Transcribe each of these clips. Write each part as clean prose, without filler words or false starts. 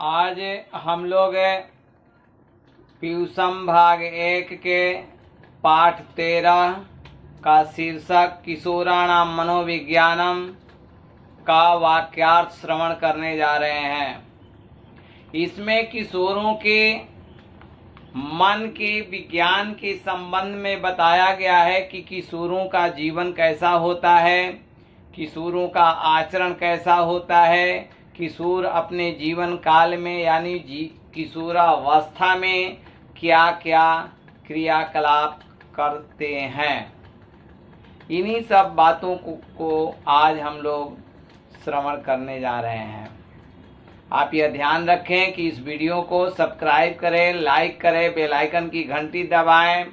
आज हम लोग पीयूषम भाग 1 के पाठ 13 का शीर्षक किशोराणाम मनोविज्ञानम का वाक्यार्थ श्रवण करने जा रहे हैं। इसमें किशोरों के मन के विज्ञान के संबंध में बताया गया है कि किशोरों का जीवन कैसा होता है, किशोरों का आचरण कैसा होता है, किशोर अपने जीवन काल में यानी किशोरावस्था में क्या क्या क्रियाकलाप करते हैं। इन्हीं सब बातों को आज हम लोग श्रवण करने जा रहे हैं। आप यह ध्यान रखें कि इस वीडियो को सब्सक्राइब करें, लाइक करें, बेल आइकन की घंटी दबाएं,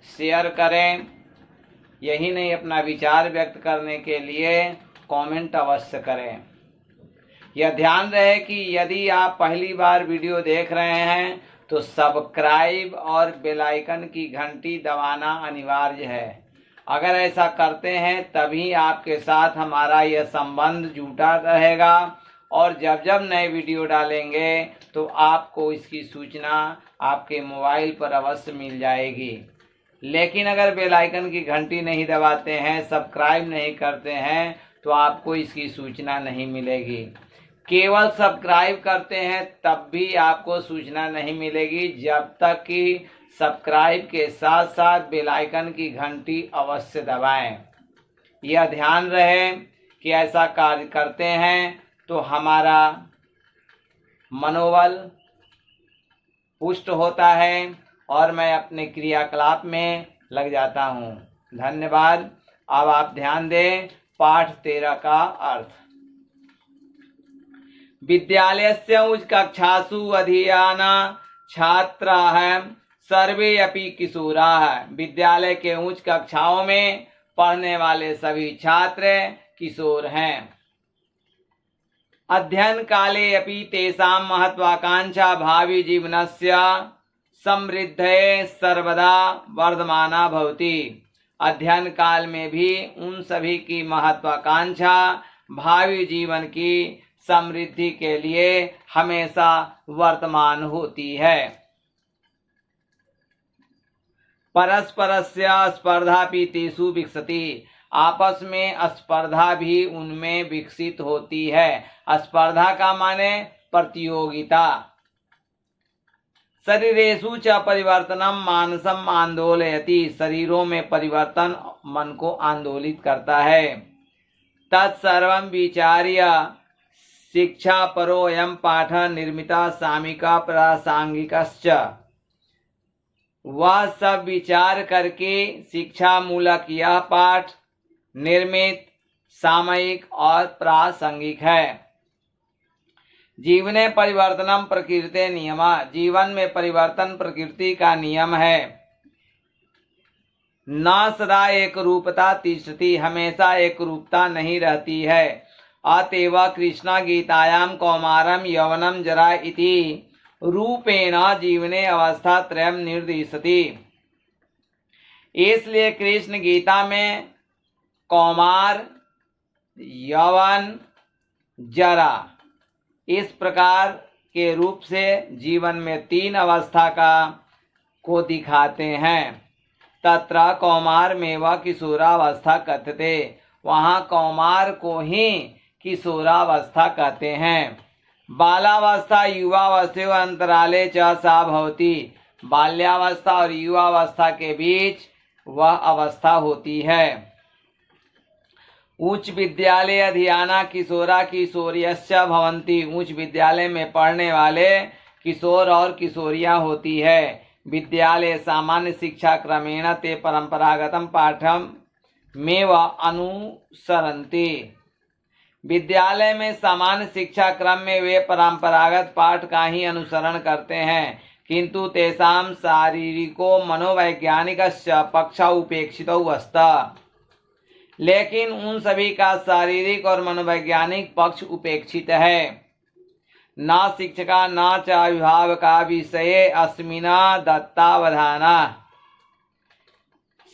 शेयर करें। यही नहीं, अपना विचार व्यक्त करने के लिए कमेंट अवश्य करें। यह ध्यान रहे कि यदि आप पहली बार वीडियो देख रहे हैं तो सब्सक्राइब और बेल आइकन की घंटी दबाना अनिवार्य है। अगर ऐसा करते हैं तभी आपके साथ हमारा यह संबंध जुटा रहेगा और जब जब नए वीडियो डालेंगे तो आपको इसकी सूचना आपके मोबाइल पर अवश्य मिल जाएगी। लेकिन अगर बेल आइकन की घंटी नहीं दबाते हैं, सब्सक्राइब नहीं करते हैं तो आपको इसकी सूचना नहीं मिलेगी। केवल सब्सक्राइब करते हैं तब भी आपको सूचना नहीं मिलेगी जब तक कि सब्सक्राइब के साथ साथ बेल आइकन की घंटी अवश्य दबाएं। यह ध्यान रहे कि ऐसा कार्य करते हैं तो हमारा मनोबल पुष्ट होता है और मैं अपने क्रियाकलाप में लग जाता हूँ। धन्यवाद। अब आप ध्यान दें पाठ 13 का अर्थ। विद्यालयस्य उच्च कक्षासु अधीयाना छात्राः सर्वे अपि किशोराः। विद्यालय के उच्च कक्षाओं में पढ़ने वाले सभी छात्र किशोर हैं। अध्ययन काले अपि तेषां महत्वाकांक्षा भावी जीवनस्य समृद्धये सर्वदा वर्धमाना भवति। अध्ययन काल में भी उन सभी की महत्वाकांक्षा भावी जीवन की समृद्धि के लिए हमेशा वर्तमान होती है। परस्परस्य स्पर्धापि तेषु विकसति। आपस में स्पर्धा भी उनमें विकसित होती है। स्पर्धा का माने प्रतियोगिता। शरीरेषु च परिवर्तनम मानसम आंदोलयति। शरीरों में परिवर्तन मन को आंदोलित करता है। तत्सर्वं विचार्य शिक्षा परोऽयं पाठ निर्मिता सामिका प्रासंगिकश्च। वह सब विचार करके शिक्षा मूलक यह पाठ निर्मित, सामयिक और प्रासंगिक है। जीवने परिवर्तनम प्रकृते नियम। जीवन में परिवर्तन प्रकृति का नियम है। न सदा एक रूपता तिष्ठति। हमेशा एक रूपता नहीं रहती है। अतएव कृष्ण गीतायां कौमारम यौवनम जरा इति रूपेण जीवने अवस्था त्रयम् निर्दिशति। इसलिए कृष्ण गीता में कौमार, यौवन, जरा इस प्रकार के रूप से जीवन में 3 अवस्था को दिखाते हैं। तत्र कौमार में व किशोरावस्था कथ्यते। वहाँ कौमार को ही किशोरावस्था कहते हैं। बालावस्था युवावस्था अंतराले च सा भवति। बाल्यावस्था और युवावस्था के बीच वह अवस्था होती है। उच्च विद्यालय अधीयाना किशोरा किशोर्यश्च भवन्ति। उच्च विद्यालय में पढ़ने वाले किशोर और किशोरियां होती है। विद्यालय सामान्य शिक्षा क्रमेण ते परंपरागतम पाठम मेव अनुसरन्ति। विद्यालय में सामान्य शिक्षा क्रम में वे परंपरागत पाठ का ही अनुसरण करते हैं, किंतु तेषां शारीरिको मनोवैज्ञानिकस्य पक्षः उपेक्षितो अस्ति। लेकिन उन सभी का शारीरिक और मनोवैज्ञानिक पक्ष उपेक्षित है। न शिक्षका न च अभिभावका विषये अस्मिन् दत्तावधाना।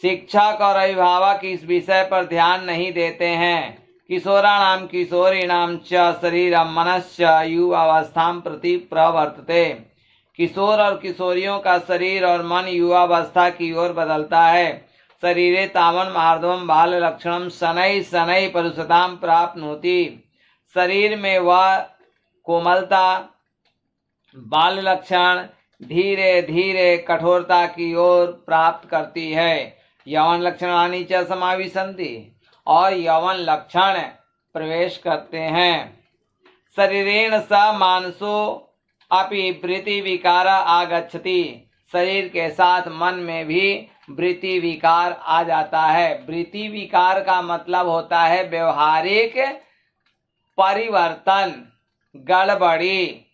शिक्षक और अभिभावक इस विषय पर ध्यान नहीं देते हैं किशोराणाम किशोरीणाम च शरीरम मनश्च युवावस्थां प्रति प्रवर्तते। किशोर और किशोरियों का शरीर और मन युवावस्था की ओर बदलता है। शरीरे तावन मार्दवम बाल लक्षणम शनै शनै परुषताम प्राप्नोति। शरीर में वह कोमलता बाल लक्षण धीरे धीरे कठोरता की ओर प्राप्त करती है। यौवन लक्षणानि च समाविशन्ति और यौवन लक्षण प्रवेश करते हैं। शरीरेण स मानसो अपि वृत्ति विकार आगच्छति। शरीर के साथ मन में भी वृत्ति विकार आ जाता है। वृत्ति विकार का मतलब होता है व्यवहारिक परिवर्तन, गड़बड़ी।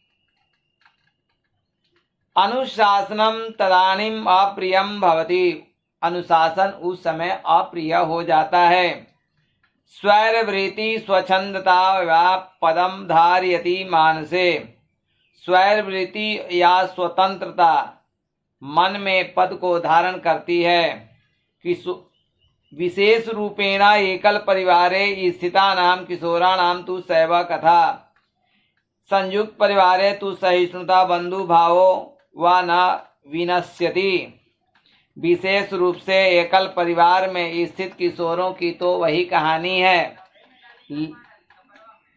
अनुशासनम तदानीम अप्रियम भवति। अनुशासन उस समय अप्रिय हो जाता है। स्वैरवृत्ति स्वच्छंदता व पदम धारयति मानसे। स्वैरवृत्ति या स्वतंत्रता मन में पद को धारण करती है। कि विशेष रूपेण एकल परिवारे स्थितानां किशोराणां तु सैव कथा। संयुक्त परिवारे तु सहिष्णुता बंधु भावो व न विनश्यति। विशेष रूप से एकल परिवार में स्थित किशोरों की तो वही कहानी है।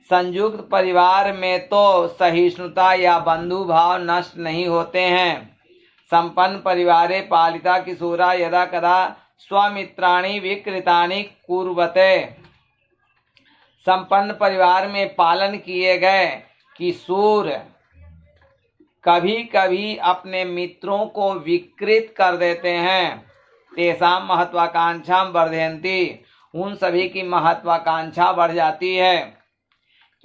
संयुक्त परिवार में तो सहिष्णुता या बंधु भाव नष्ट नहीं होते हैं। संपन्न परिवारे पालिता किशोरा यदा कदा स्वमित्राणि विकृतानि कुर्वते। संपन्न परिवार में पालन किए गए किशोर कभी कभी अपने मित्रों को विकृत कर देते हैं। तेषां महत्वाकांक्षा वर्धयन्ति। उन सभी की महत्वाकांक्षा बढ़ जाती है।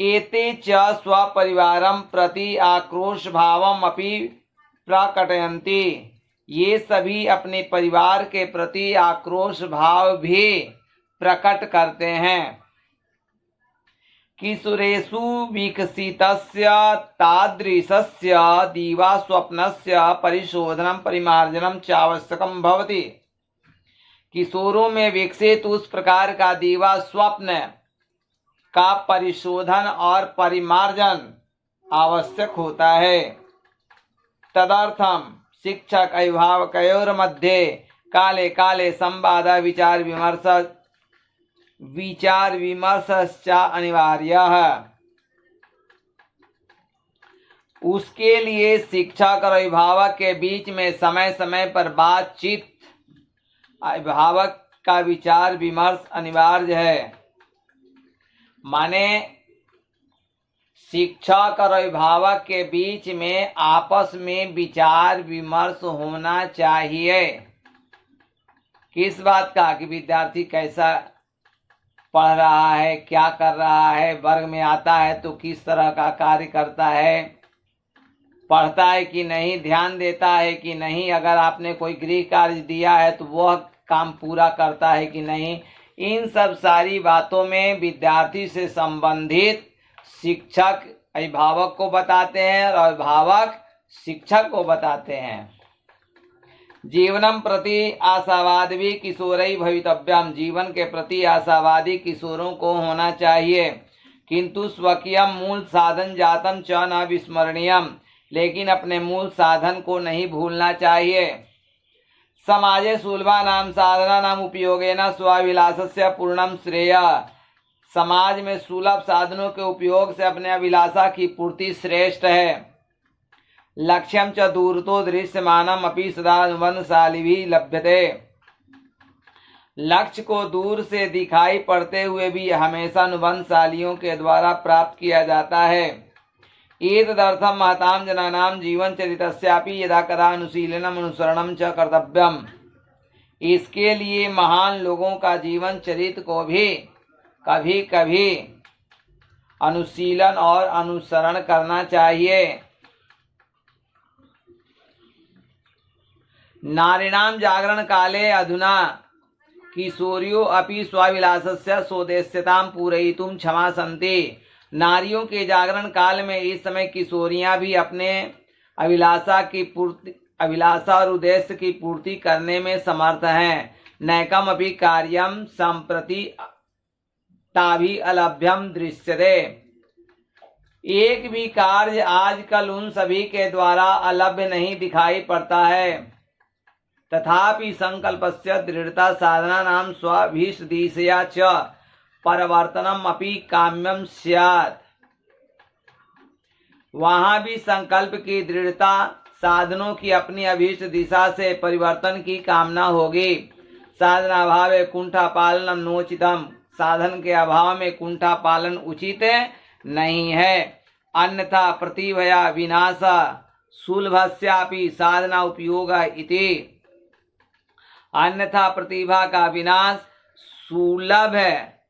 एते च स्वपरिवारं प्रति आक्रोश भावम् अपि प्रकटयन्ति। ये सभी अपने परिवार के प्रति आक्रोश भाव भी प्रकट करते हैं। किशोरेषु विकसितस्य तादृशस्य दिवास्वप्नस्य परिशोधनं परिमार्जनं चावश्यकं भवति। किशोरों में विकसित उस प्रकार का दीवा स्वप्न का परिशोधन और परिमार्जन आवश्यक होता है। तदर्थम शिक्षक अभिभावकयोर मध्ये काले काले संवाद विचार विमर्श अनिवार्य है। उसके लिए शिक्षक और अभिभावक के बीच में समय समय पर बातचीत, अभिभावक का विचार विमर्श अनिवार्य है। माने शिक्षक और अभिभावक के बीच में आपस में विचार विमर्श होना चाहिए। किस बात का? कि विद्यार्थी कैसा पढ़ रहा है, क्या कर रहा है, वर्ग में आता है तो किस तरह का कार्य करता है, पढ़ता है कि नहीं, ध्यान देता है कि नहीं, अगर आपने कोई गृह कार्य दिया है तो वह काम पूरा करता है कि नहीं। इन सब सारी बातों में विद्यार्थी से संबंधित शिक्षक अभिभावक को बताते हैं और अभिभावक शिक्षक को बताते हैं। जीवनम प्रति आशावादी किशोरई भवितव्यम। जीवन के प्रति आशावादी किशोरों को होना चाहिए। किंतु स्वकीयम मूल साधन जातम च न विस्मरणीयम। लेकिन अपने मूल साधन को नहीं भूलना चाहिए। समाजे सुलभानां साधनानां उपयोगेन स्वाभिलाषस्य पूर्णम श्रेय। समाज में सुलभ साधनों के उपयोग से अपने अभिलाषा की पूर्ति श्रेष्ठ है। लक्ष्यम च दूरतो दृश्यमानम अपि सदा अनुबंधशालिभिः लभ्यते। लक्ष्य को दूर से दिखाई पड़ते हुए भी हमेशा अनुबंधशालियों के द्वारा प्राप्त किया जाता है। एतदर्थम महतां जनानां जीवनचरितस्यापि यदा कदा अनुशीलनम अनुसरणम च कर्तव्यम। इसके लिए महान लोगों का जीवन चरित्र को भी कभी कभी अनुशीलन और अनुसरण करना चाहिए। नारीणां जागरण काले अधुना किशोरियो अपि स्वाभिलाषस्य सोदेश्यतां पूरयितुं क्षमा सन्ति। नारियों के जागरण काल में इस समय किशोरियां भी अपने अभिलाषा और उद्देश्य की पूर्ति करने में समर्थ हैं। नैकम अपि कार्यम संप्रति ताभि अलभ्यम दृश्यते। एक भी कार्य आजकल उन सभी के द्वारा अलभ्य नहीं दिखाई पड़ता है। तथापि संकल्पस्य दृढ़ता साधना नाम स्वाभीष्टदिशया च परिवर्तनम अपि काम्यम स्यात्। वहां भी संकल्प की दृढ़ता, साधनों की अपनी अभीष्ट दिशा से परिवर्तन की कामना होगी। साधना भावे कुंठा पालनम नोचितम। साधन के अभाव में कुंठा पालन उचित नहीं है। अन्यथा प्रतिभया विनाश सुलभस्यापि साधना उपयोग इति। अन्यथा प्रतिभा का विनाश सुलभ है,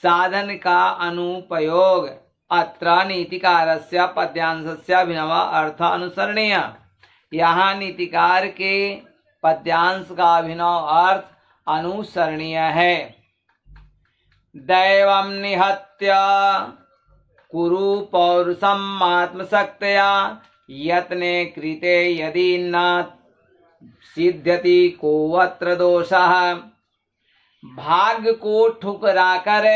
साधन का अनुपयोग। अत्र नीतिकारस्य पद्यांशस्य अभिनव अर्थ अनुसरणीय। यहाँ नीतिकार के पद्यांश का अभिनव अर्थ अनुसरणीय है। दैवं निहत्य कुरु पौरुषम आत्मशक्तया यत्ने कृते यदि न सिद्ध्यति कोऽत्र दोषः। भाग्य को ठुकराकर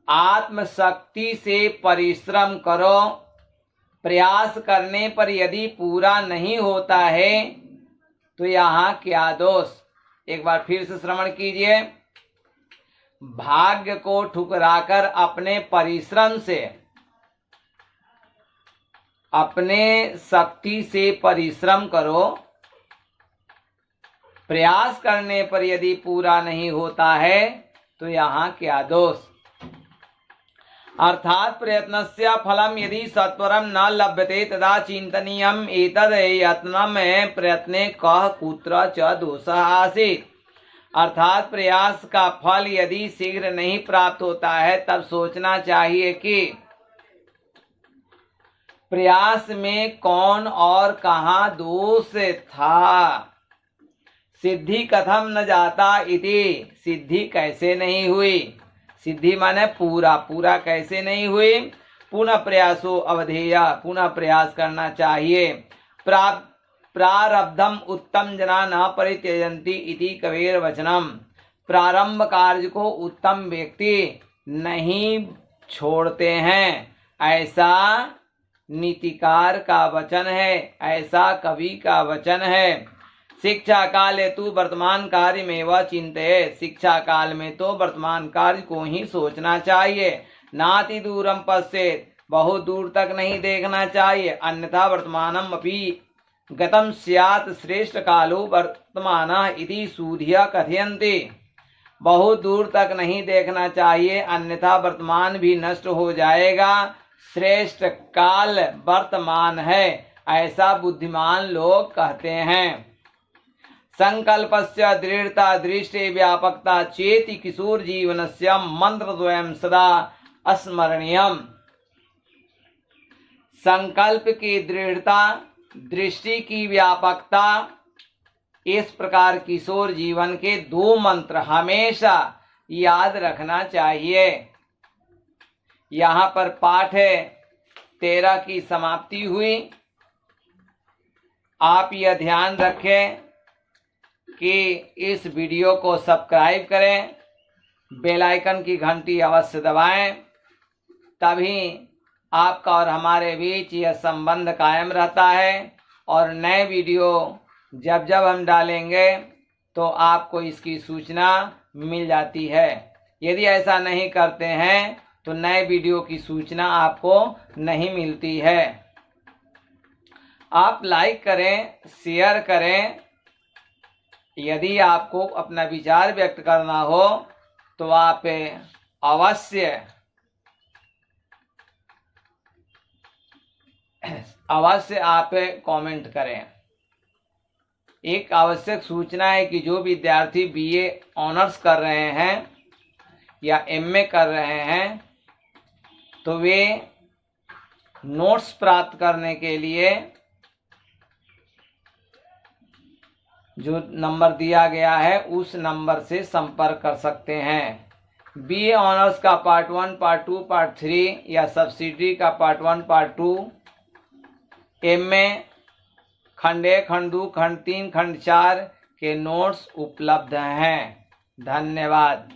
आत्मशक्ति से परिश्रम करो। प्रयास करने पर यदि पूरा नहीं होता है तो यहाँ क्या दोष। एक बार फिर से श्रवण कीजिए। भाग्य को ठुकराकर अपने परिश्रम से, अपने शक्ति से परिश्रम करो। प्रयास करने पर यदि पूरा नहीं होता है तो यहाँ क्या दोष। अर्थात प्रयत्नस्य फलम यदि सत्वरम न लभ्यते तदा चिंतनीयम एतद् यत्नम प्रयत्ने कः कुत्र च दोषः आसीत्। अर्थात प्रयास का फल यदि शीघ्र नहीं प्राप्त होता है तब सोचना चाहिए कि प्रयास में कौन और कहाँ दोष था। सिद्धि कथम न जाता इति। सिद्धि कैसे नहीं हुई। सिद्धि माने पूरा, पूरा कैसे नहीं हुई। पुनः प्रयासो अवधेय। पुनः प्रयास करना चाहिए। प्रारब्धम उत्तम जना न परित्यजन्ति इति कबीर वचनम। प्रारंभ कार्य को उत्तम व्यक्ति नहीं छोड़ते हैं, ऐसा नीतिकार का वचन है, ऐसा कवि का वचन है। शिक्षा काले तू वर्तमान कार्य में वह चिंतित। शिक्षा काल में तो वर्तमान कार्य को ही सोचना चाहिए। नाति दूरम पश्येत। बहुत दूर तक नहीं देखना चाहिए। अन्यथा वर्तमानम अपि गतम स्यात् श्रेष्ठ कालो वर्तमानः इति सूर्य कथयन्ति। बहुत दूर तक नहीं देखना चाहिए, अन्यथा वर्तमान भी नष्ट हो जाएगा। श्रेष्ठ काल वर्तमान है, ऐसा बुद्धिमान लोग कहते हैं। संकल्पस्य दृढ़ता दृष्टि व्यापकता चेति किशोर जीवनस्य मंत्रद्वयं सदा स्मरणीयम्। संकल्प की दृढ़ता, दृष्टि की व्यापकता, इस प्रकार किशोर जीवन के दो मंत्र हमेशा याद रखना चाहिए। यहाँ पर पाठ 13 की समाप्ति हुई। आप यह ध्यान रखें कि इस वीडियो को सब्सक्राइब करें, बेल आइकन की घंटी अवश्य दबाएं, तभी आपका और हमारे बीच यह संबंध कायम रहता है। और नए वीडियो जब जब हम डालेंगे तो आपको इसकी सूचना मिल जाती है। यदि ऐसा नहीं करते हैं तो नए वीडियो की सूचना आपको नहीं मिलती है। आप लाइक करें, शेयर करें। यदि आपको अपना विचार व्यक्त करना हो तो आप अवश्य आप कमेंट करें। एक आवश्यक सूचना है कि जो विद्यार्थी बीए ऑनर्स कर रहे हैं या एमए कर रहे हैं तो वे नोट्स प्राप्त करने के लिए जो नंबर दिया गया है उस नंबर से संपर्क कर सकते हैं। बीए ऑनर्स का पार्ट 1, पार्ट 2, पार्ट 3 या सब्सिडरी का पार्ट 1, पार्ट 2, एमए खंड 1, खंड 2, खंड 3, खंड 4 के नोट्स उपलब्ध हैं। धन्यवाद।